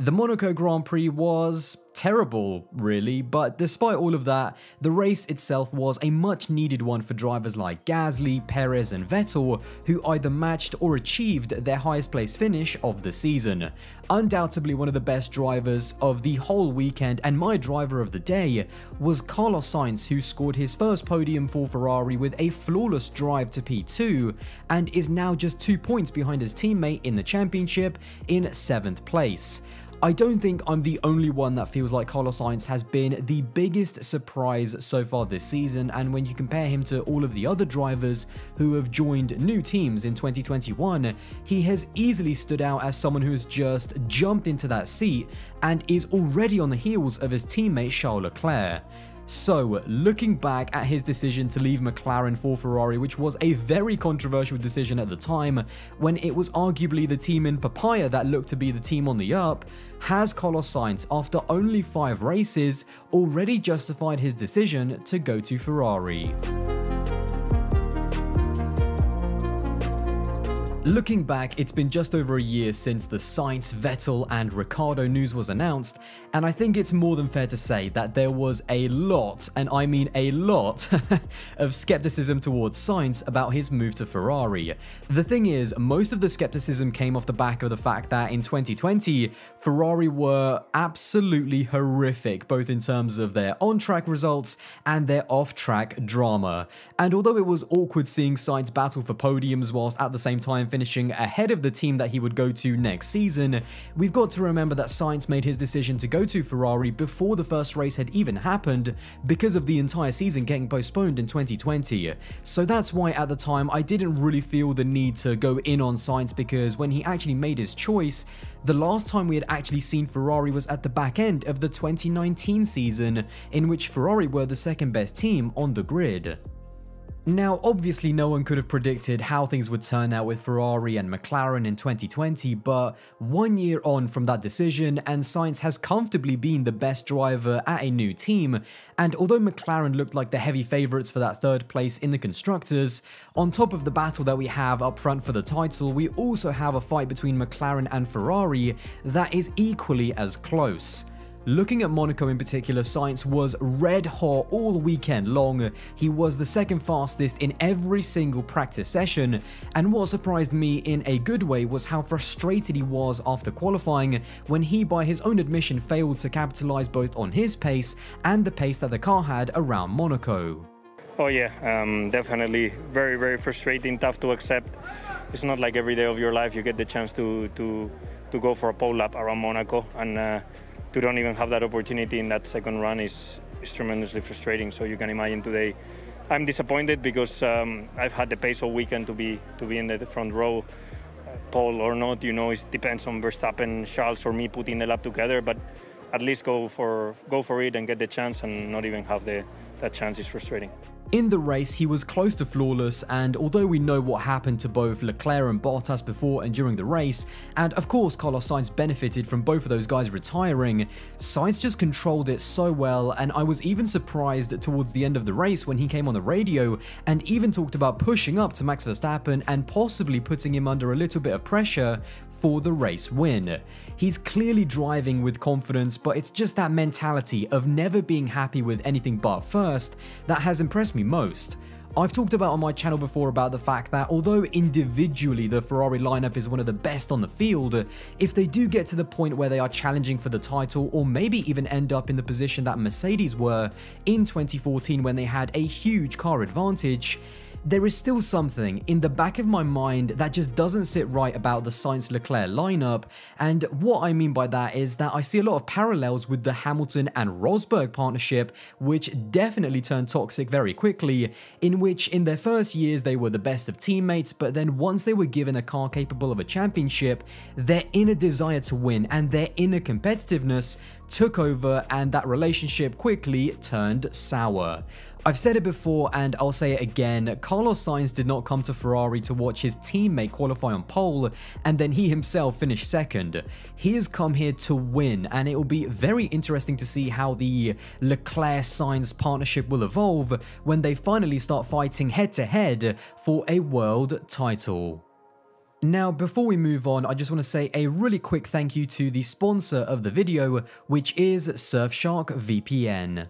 The Monaco Grand Prix was terrible, really, but despite all of that, the race itself was a much needed one for drivers like Gasly, Perez and Vettel, who either matched or achieved their highest place finish of the season. Undoubtedly one of the best drivers of the whole weekend, and my driver of the day was Carlos Sainz, who scored his first podium for Ferrari with a flawless drive to P2 and is now just 2 points behind his teammate in the championship in 7th place. I don't think I'm the only one that feels like Carlos Sainz has been the biggest surprise so far this season, and when you compare him to all of the other drivers who have joined new teams in 2021, he has easily stood out as someone who has just jumped into that seat and is already on the heels of his teammate Charles Leclerc. So, looking back at his decision to leave McLaren for Ferrari, which was a very controversial decision at the time, when it was arguably the team in papaya that looked to be the team on the up, has Carlos Sainz, after only 5 races, already justified his decision to go to Ferrari? Looking back, it's been just over a year since the Sainz, Vettel and Ricciardo news was announced, and I think it's more than fair to say that there was a lot, and I mean a lot, of skepticism towards Sainz about his move to Ferrari. The thing is, most of the skepticism came off the back of the fact that in 2020, Ferrari were absolutely horrific, both in terms of their on-track results and their off-track drama. And although it was awkward seeing Sainz battle for podiums whilst at the same time finishing ahead of the team that he would go to next season, we've got to remember that Sainz made his decision to go to Ferrari before the first race had even happened because of the entire season getting postponed in 2020. So that's why at the time I didn't really feel the need to go in on Sainz, because when he actually made his choice, the last time we had actually seen Ferrari was at the back end of the 2019 season, in which Ferrari were the second best team on the grid. Now, obviously no one could have predicted how things would turn out with Ferrari and McLaren in 2020, but 1 year on from that decision, and Sainz has comfortably been the best driver at a new team, and although McLaren looked like the heavy favourites for that 3rd place in the Constructors, on top of the battle that we have up front for the title, we also have a fight between McLaren and Ferrari that is equally as close. Looking at Monaco in particular, Sainz was red hot all weekend long. He was the 2nd fastest in every single practice session, and what surprised me in a good way was how frustrated he was after qualifying, when he, by his own admission, failed to capitalise both on his pace and the pace that the car had around Monaco. Oh yeah, definitely very, very frustrating, tough to accept. It's not like every day of your life you get the chance to go for a pole lap around Monaco, and to don't even have that opportunity in that 2nd run is tremendously frustrating. So you can imagine today I'm disappointed, because I've had the pace all weekend to be in the front row. Pole or not, you know, it depends on Verstappen, Charles or me putting the lap together, but at least go for it and get the chance, and not even have that chance is frustrating. In the race, he was close to flawless, and although we know what happened to both Leclerc and Bottas before and during the race, and of course Carlos Sainz benefited from both of those guys retiring, Sainz just controlled it so well, and I was even surprised towards the end of the race when he came on the radio and even talked about pushing up to Max Verstappen and possibly putting him under a little bit of pressure for the race win. He's clearly driving with confidence, but it's just that mentality of never being happy with anything but first that has impressed me most. I've talked about on my channel before about the fact that although individually the Ferrari lineup is one of the best on the field, if they do get to the point where they are challenging for the title, or maybe even end up in the position that Mercedes were in 2014 when they had a huge car advantage, there is still something in the back of my mind that just doesn't sit right about the Sainz-Leclerc lineup, and what I mean by that is that I see a lot of parallels with the Hamilton and Rosberg partnership, which definitely turned toxic very quickly, in which in their first years they were the best of teammates, but then once they were given a car capable of a championship, their inner desire to win and their inner competitiveness took over, and that relationship quickly turned sour. I've said it before and I'll say it again, Carlos Sainz did not come to Ferrari to watch his teammate qualify on pole and then he himself finish 2nd. He has come here to win, and it will be very interesting to see how the Leclerc-Sainz partnership will evolve when they finally start fighting head to head for a world title. Now, before we move on, I just want to say a really quick thank you to the sponsor of the video, which is Surfshark VPN.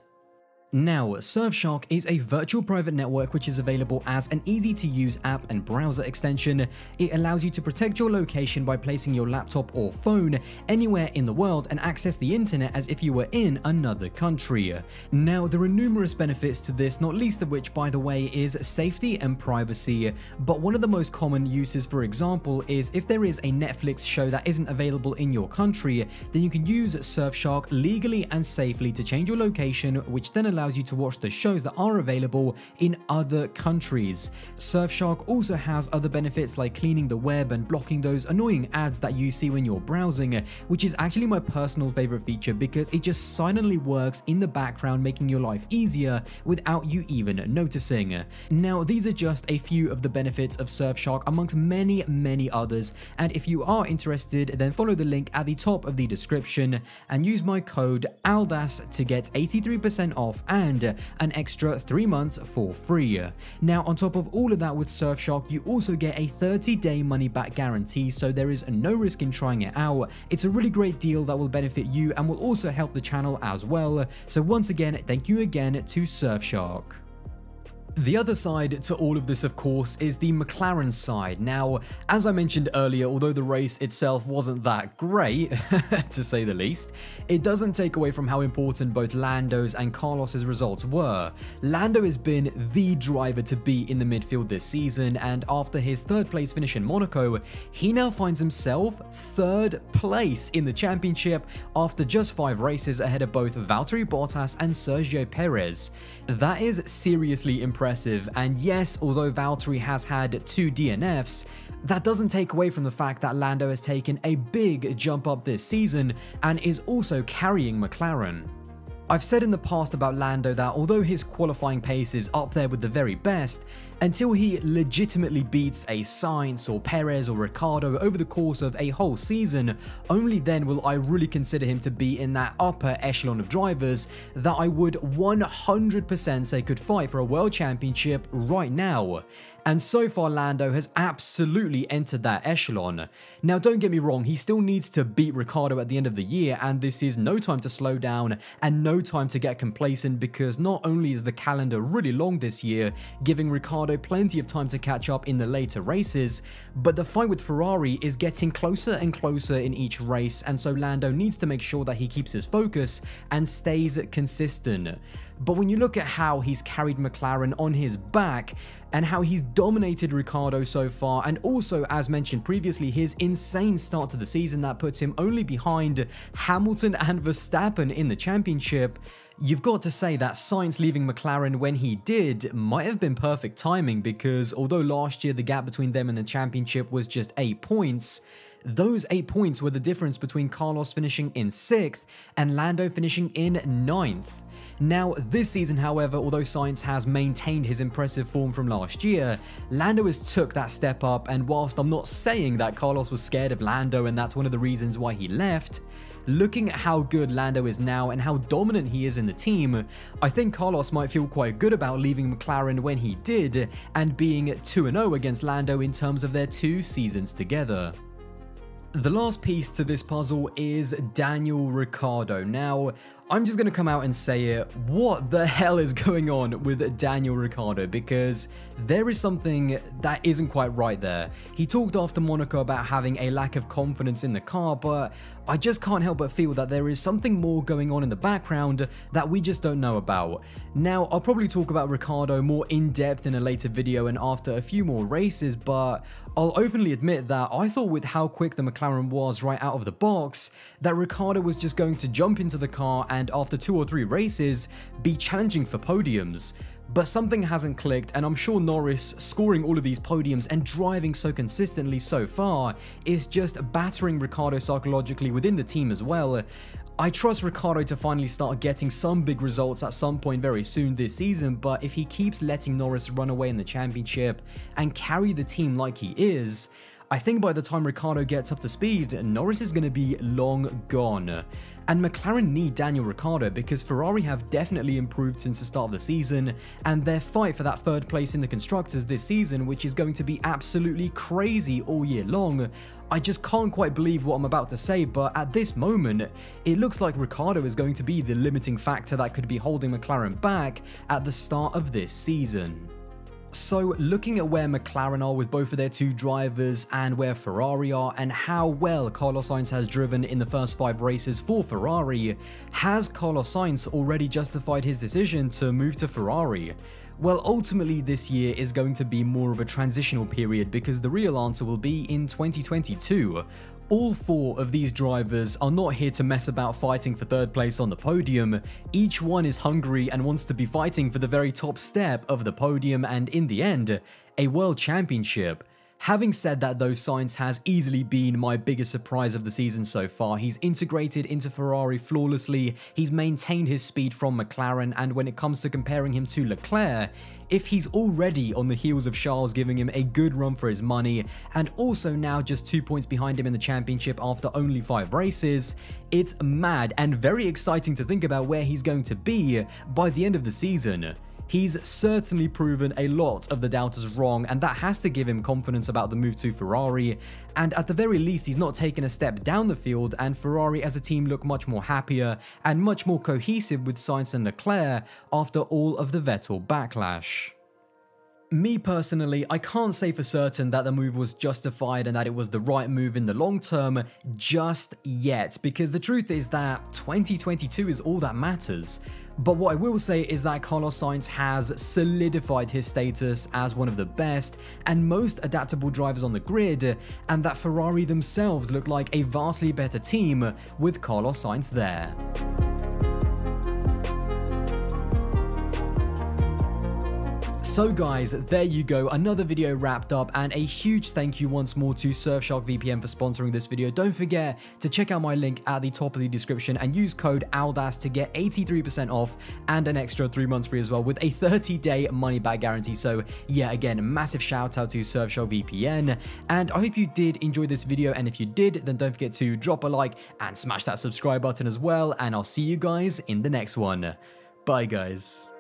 Now, Surfshark is a virtual private network which is available as an easy-to-use app and browser extension. It allows you to protect your location by placing your laptop or phone anywhere in the world and access the internet as if you were in another country. Now, there are numerous benefits to this, not least of which, by the way, is safety and privacy. But one of the most common uses, for example, is if there is a Netflix show that isn't available in your country, then you can use Surfshark legally and safely to change your location, which then allows you to watch the shows that are available in other countries. Surfshark also has other benefits like cleaning the web and blocking those annoying ads that you see when you're browsing, which is actually my personal favorite feature because it just silently works in the background, making your life easier without you even noticing. Now, these are just a few of the benefits of Surfshark amongst many others, and if you are interested, then follow the link at the top of the description and use my code ALDAS to get 83% off and an extra 3 months for free. Now, on top of all of that, with Surfshark, you also get a 30-day money-back guarantee, so there is no risk in trying it out. It's a really great deal that will benefit you and will also help the channel as well. So once again, thank you again to Surfshark. The other side to all of this, of course, is the McLaren side. Now, as I mentioned earlier, although the race itself wasn't that great, to say the least, it doesn't take away from how important both Lando's and Carlos's results were. Lando has been the driver to beat in the midfield this season, and after his third place finish in Monaco, he now finds himself third place in the championship after just 5 races ahead of both Valtteri Bottas and Sergio Perez. That is seriously impressive. And yes, although Valtteri has had 2 DNFs, that doesn't take away from the fact that Lando has taken a big jump up this season and is also carrying McLaren. I've said in the past about Lando that although his qualifying pace is up there with the very best, until he legitimately beats a Sainz or Perez or Ricciardo over the course of a whole season, only then will I really consider him to be in that upper echelon of drivers that I would 100% say could fight for a world championship right now. And so far, Lando has absolutely entered that echelon. Now, don't get me wrong, he still needs to beat Ricciardo at the end of the year, and this is no time to slow down and no time to get complacent, because not only is the calendar really long this year, giving Ricciardo plenty of time to catch up in the later races, but the fight with Ferrari is getting closer and closer in each race, and so Lando needs to make sure that he keeps his focus and stays consistent. But when you look at how he's carried McLaren on his back and how he's dominated Ricciardo so far, and also, as mentioned previously, his insane start to the season that puts him only behind Hamilton and Verstappen in the championship, you've got to say that Sainz leaving McLaren when he did might have been perfect timing, because although last year the gap between them and the championship was just 8 points, those 8 points were the difference between Carlos finishing in 6th and Lando finishing in 9th. Now, this season, however, although Sainz has maintained his impressive form from last year, Lando has took that step up, and whilst I'm not saying that Carlos was scared of Lando and that's one of the reasons why he left, looking at how good Lando is now and how dominant he is in the team, I think Carlos might feel quite good about leaving McLaren when he did and being 2-0 against Lando in terms of their 2 seasons together. The last piece to this puzzle is Daniel Ricciardo. Now, I'm just going to come out and say it. What the hell is going on with Daniel Ricciardo? Because there is something that isn't quite right there. He talked after Monaco about having a lack of confidence in the car, but I just can't help but feel that there is something more going on in the background that we just don't know about. Now, I'll probably talk about Ricciardo more in depth in a later video and after a few more races, but I'll openly admit that I thought with how quick the McLaren was right out of the box, that Ricciardo was just going to jump into the car and after 2 or 3 races, be challenging for podiums. But something hasn't clicked, and I'm sure Norris scoring all of these podiums and driving so consistently so far is just battering Ricciardo psychologically within the team as well. I trust Ricciardo to finally start getting some big results at some point very soon this season, but if he keeps letting Norris run away in the championship and carry the team like he is, I think by the time Ricciardo gets up to speed, Norris is going to be long gone. And McLaren need Daniel Ricciardo because Ferrari have definitely improved since the start of the season, and their fight for that third place in the Constructors this season, which is going to be absolutely crazy all year long. I just can't quite believe what I'm about to say, but at this moment, it looks like Ricciardo is going to be the limiting factor that could be holding McLaren back at the start of this season. So looking at where McLaren are with both of their two drivers and where Ferrari are and how well Carlos Sainz has driven in the first 5 races for Ferrari, has Carlos Sainz already justified his decision to move to Ferrari? Well, ultimately this year is going to be more of a transitional period because the real answer will be in 2022. All 4 of these drivers are not here to mess about fighting for third place on the podium. Each one is hungry and wants to be fighting for the very top step of the podium and, in the end, a world championship. Having said that though, Sainz has easily been my biggest surprise of the season so far. He's integrated into Ferrari flawlessly, he's maintained his speed from McLaren, and when it comes to comparing him to Leclerc, if he's already on the heels of Charles giving him a good run for his money, and also now just 2 points behind him in the championship after only 5 races, it's mad and very exciting to think about where he's going to be by the end of the season. He's certainly proven a lot of the doubters wrong, and that has to give him confidence about the move to Ferrari, and at the very least he's not taken a step down the field, and Ferrari as a team look much more happier and much more cohesive with Sainz and Leclerc after all of the Vettel backlash. Me personally, I can't say for certain that the move was justified and that it was the right move in the long term just yet, because the truth is that 2022 is all that matters. But what I will say is that Carlos Sainz has solidified his status as one of the best and most adaptable drivers on the grid, and that Ferrari themselves look like a vastly better team with Carlos Sainz there. So guys, there you go, another video wrapped up, and a huge thank you once more to Surfshark VPN for sponsoring this video. Don't forget to check out my link at the top of the description and use code ALDAS to get 83% off and an extra 3 months free as well with a 30-day money-back guarantee. So yeah, again, massive shout out to Surfshark VPN, and I hope you did enjoy this video, and if you did, then don't forget to drop a like and smash that subscribe button as well, and I'll see you guys in the next one. Bye guys.